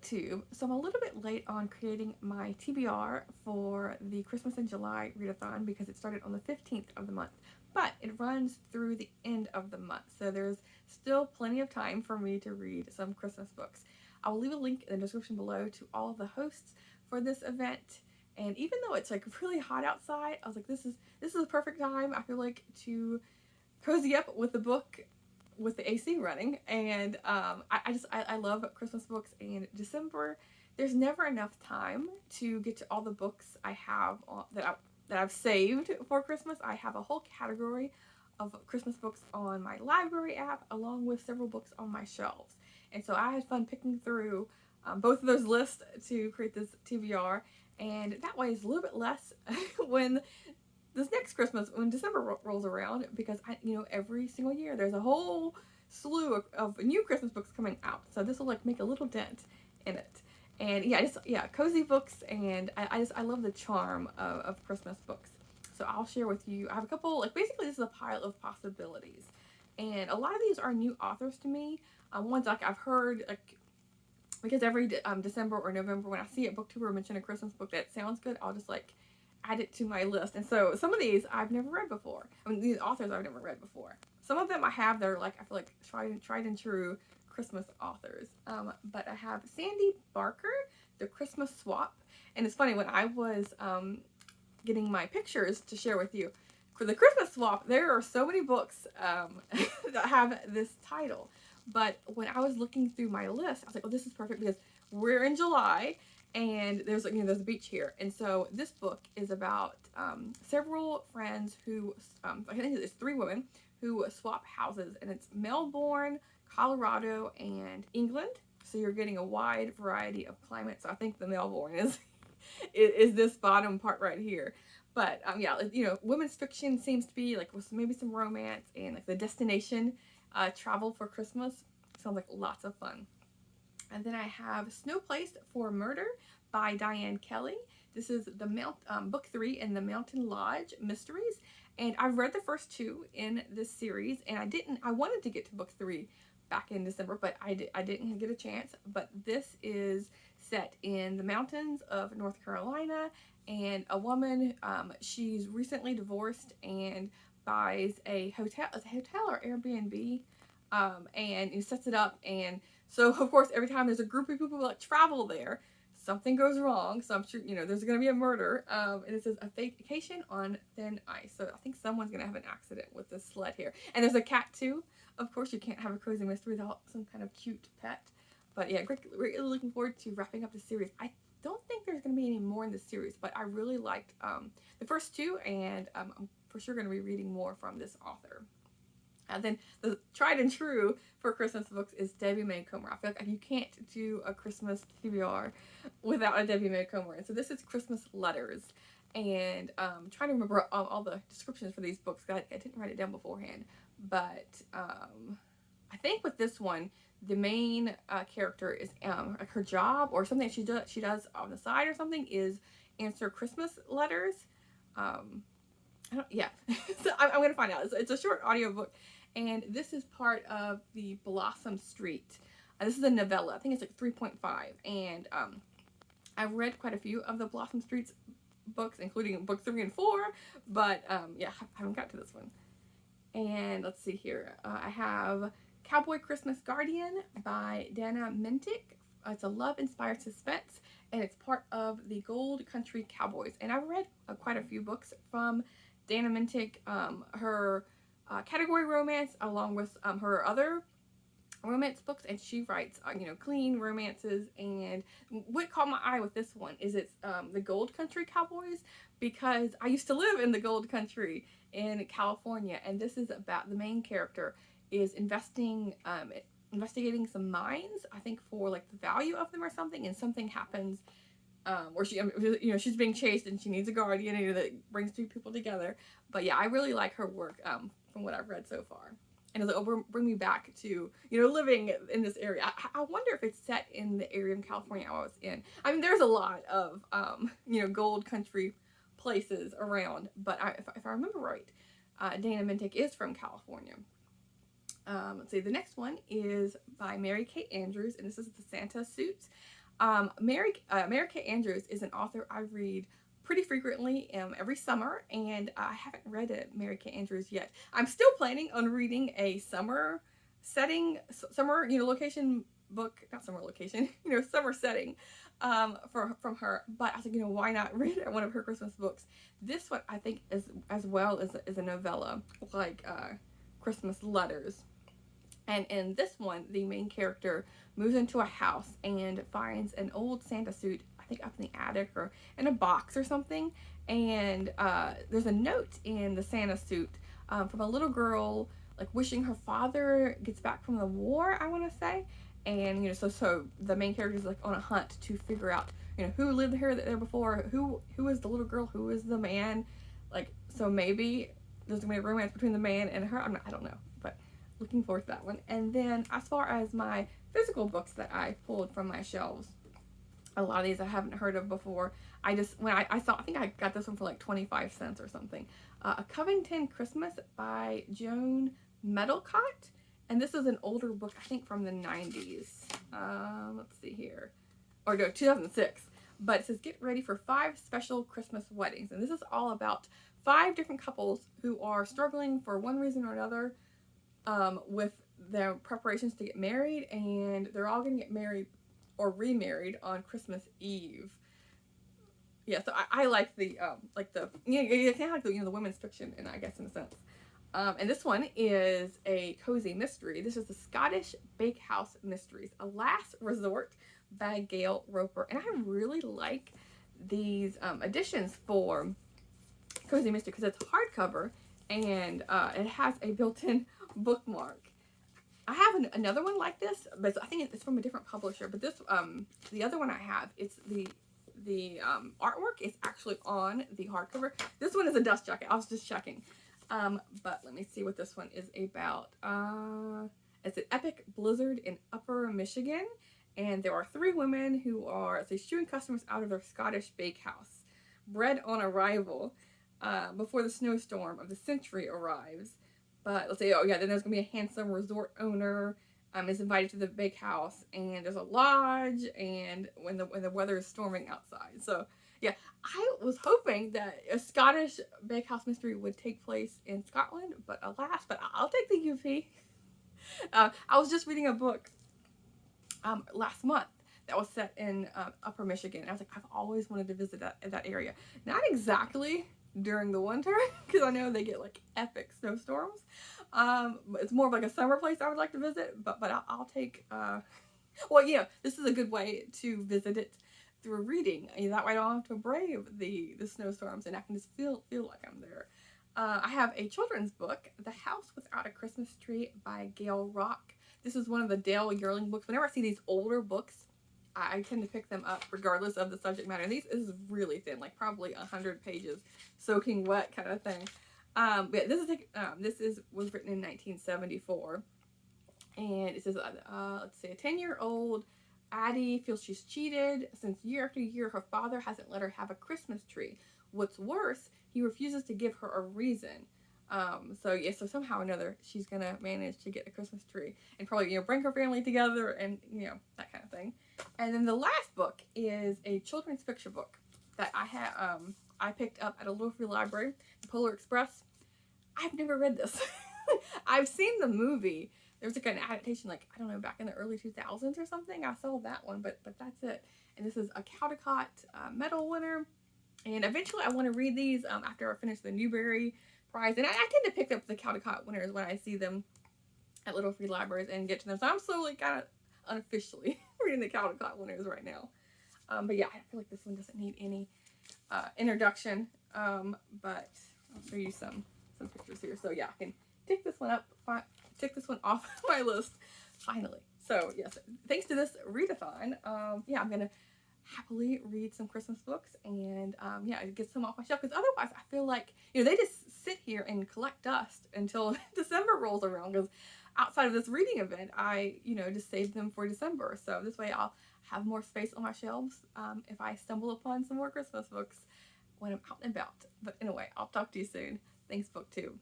YouTube, so I'm a little bit late on creating my TBR for the Christmas in July readathon because it started on the 15th of the month, but it runs through the end of the month, so there's still plenty of time for me to read some Christmas books. I will leave a link in the description below to all of the hosts for this event, and even though it's like really hot outside, I was like, this is the perfect time, I feel like, to cozy up with the book with the AC running. And I love Christmas books, and December, there's never enough time to get to all the books I have that I've saved for Christmas. I have a whole category of Christmas books on my library app, along with several books on my shelves. And so I had fun picking through both of those lists to create this TBR, and that way it's a little bit less when this next Christmas, when December rolls around, because every single year there's a whole slew of new Christmas books coming out, so this will like make a little dent in it. And cozy books, and I love the charm of Christmas books. So I'll share with you. I have a couple, like, basically this is a pile of possibilities, and a lot of these are new authors to me. Ones like I've heard, like, because every December or November when I see a booktuber mention a Christmas book that sounds good, I'll just like add it to my list. And so some of these I've never read before. I mean, these authors I've never read before. Some of them I have, they're like, I feel like tried and true Christmas authors. But I have Sandy Barker, The Christmas Swap. And it's funny, when I was getting my pictures to share with you, for The Christmas Swap, there are so many books that have this title. But when I was looking through my list, I was like, oh, this is perfect because we're in July, and there's there's a beach here. And so this book is about several friends who, I think it's 3 women who swap houses, and it's Melbourne, Colorado, and England. So you're getting a wide variety of climates. So I think the Melbourne is this bottom part right here. But women's fiction seems to be like with maybe some romance, and like the destination travel for Christmas sounds like lots of fun. And then I have Snow Place for Murder by Diane Kelly. This is the book 3 in the Mountain Lodge Mysteries, and I've read the first 2 in this series, and I wanted to get to book 3 back in December, but I didn't get a chance. But this is set in the mountains of North Carolina, and a woman, she's recently divorced and buys a hotel or Airbnb, and sets it up. And so of course every time there's a group of people that travel there, something goes wrong. So I'm sure there's gonna be a murder, and it says a vacation on thin ice. So I think someone's gonna have an accident with this sled here. And there's a cat too. Of course you can't have a cozy mystery without some kind of cute pet. But yeah, really looking forward to wrapping up the series. I don't think there's going to be any more in the series, but I really liked the first 2, and I'm for sure going to be reading more from this author. And then the tried and true for Christmas books is Debbie May Comer. I feel like you can't do a Christmas TBR without a Debbie May Comer. And so this is Christmas Letters. And I'm trying to remember all the descriptions for these books. I didn't write it down beforehand. But I think with this one, the main character is like her job or something she does on the side or something is answer Christmas letters. So I'm gonna find out. It's a short audiobook, and this is part of the Blossom Street. This is a novella. I think it's like 3.5, and I've read quite a few of the Blossom Street's books, including book 3 and 4, but I haven't got to this one. And let's see here. I have Cowboy Christmas Guardian by Dana Mintic. It's a love-inspired suspense, and it's part of the Gold Country Cowboys. And I've read quite a few books from Dana Mintic. Her category romance, along with her other romance books, and she writes clean romances. And what caught my eye with this one is it's the Gold Country Cowboys, because I used to live in the Gold Country in California, and this is about the main character is investigating some mines, I think for like the value of them or something, and something happens where she's being chased and she needs a guardian that brings 2 people together. But yeah, I really like her work from what I've read so far. And it's like, bring me back to living in this area. I wonder if it's set in the area of California I was in. I mean, there's a lot of Gold Country places around, but if I remember right, Dana Mintic is from California. Let's see, the next one is by Mary Kate Andrews, and this is The Santa Suit. Mary Kay Andrews is an author I read pretty frequently every summer, and I haven't read a Mary Kay Andrews yet. I'm still planning on reading a summer setting, summer, location book, not summer location, summer setting from her. But I was like, why not read one of her Christmas books? This one I think is as well as a novella, like Christmas Letters. And in this one, the main character moves into a house and finds an old Santa suit, I think up in the attic or in a box or something. And there's a note in the Santa suit from a little girl, like wishing her father gets back from the war, I want to say. And so the main character is like on a hunt to figure out who lived here there before, who is the little girl, who is the man, like, so maybe there's gonna be a romance between the man and her. I don't know, but looking forward to that one. And then as far as my physical books that I pulled from my shelves, a lot of these I haven't heard of before. I think I got this one for like 25 cents or something. A Covington Christmas by Joan Medlicott. And this is an older book, I think from the 90s. Let's see here. Or no, 2006. But it says, get ready for 5 special Christmas weddings. And this is all about 5 different couples who are struggling for one reason or another with their preparations to get married. And they're all going to get married or remarried on Christmas Eve. Yeah, so I like the, it's kind of like the women's fiction, and I guess in a sense. And this one is a cozy mystery. This is the Scottish Bakehouse Mysteries, A Last Resort by Gail Roper. And I really like these editions for cozy mystery because it's hardcover and it has a built-in bookmark. I have another one like this, but I think it's from a different publisher. But this, the other one I have, it's the artwork is actually on the hardcover. This one is a dust jacket. I was just checking. But let me see what this one is about. It's an epic blizzard in Upper Michigan, and there are 3 women who are shooing customers out of their Scottish bakehouse. Bread on arrival before the snowstorm of the century arrives. But let's say, then there's gonna be a handsome resort owner is invited to the bakehouse, and there's a lodge, and when the weather is storming outside. So yeah, I was hoping that a Scottish bakehouse mystery would take place in Scotland, but alas, but I'll take the UP. I was just reading a book last month that was set in Upper Michigan, and I was like, I've always wanted to visit that area. Not exactly during the winter, because I know they get like epic snowstorms. But it's more of like a summer place I would like to visit, but I'll take, this is a good way to visit it through reading. That way I don't have to brave the snowstorms, and I can just feel like I'm there. I have a children's book, The House Without a Christmas Tree by Gail Rock. This is one of the Dale Yearling books. Whenever I see these older books, I tend to pick them up regardless of the subject matter. And this is really thin, like probably 100 pages, soaking wet kind of thing. But this was written in 1974, and it says, let's see, a 10-year-old Addie feels she's cheated since year after year her father hasn't let her have a Christmas tree. What's worse, he refuses to give her a reason. So somehow or another she's gonna manage to get a Christmas tree and probably bring her family together and that kind of thing. And then the last book is a children's fiction book that I picked up at a little free library, the Polar Express. I've never read this. I've seen the movie. There was like an adaptation, like, I don't know, back in the early 2000s or something. I saw that one, but that's it. And this is a Caldecott medal winner. And eventually I want to read these after I finish the Newbery Prize. And I tend to pick up the Caldecott winners when I see them at little free libraries and get to them. So I'm slowly kind of unofficially reading the Caldecott winners right now. But yeah, I feel like this one doesn't need any introduction. But I'll show you some pictures here. So yeah, I can tick this one off my list finally. So yes, thanks to this readathon, I'm gonna happily read some Christmas books and get some off my shelf, because otherwise I feel like they just sit here and collect dust until December rolls around, because outside of this reading event I just save them for December. So this way I'll have more space on my shelves if I stumble upon some more Christmas books when I'm out and about. But anyway, I'll talk to you soon. Thanks, BookTube.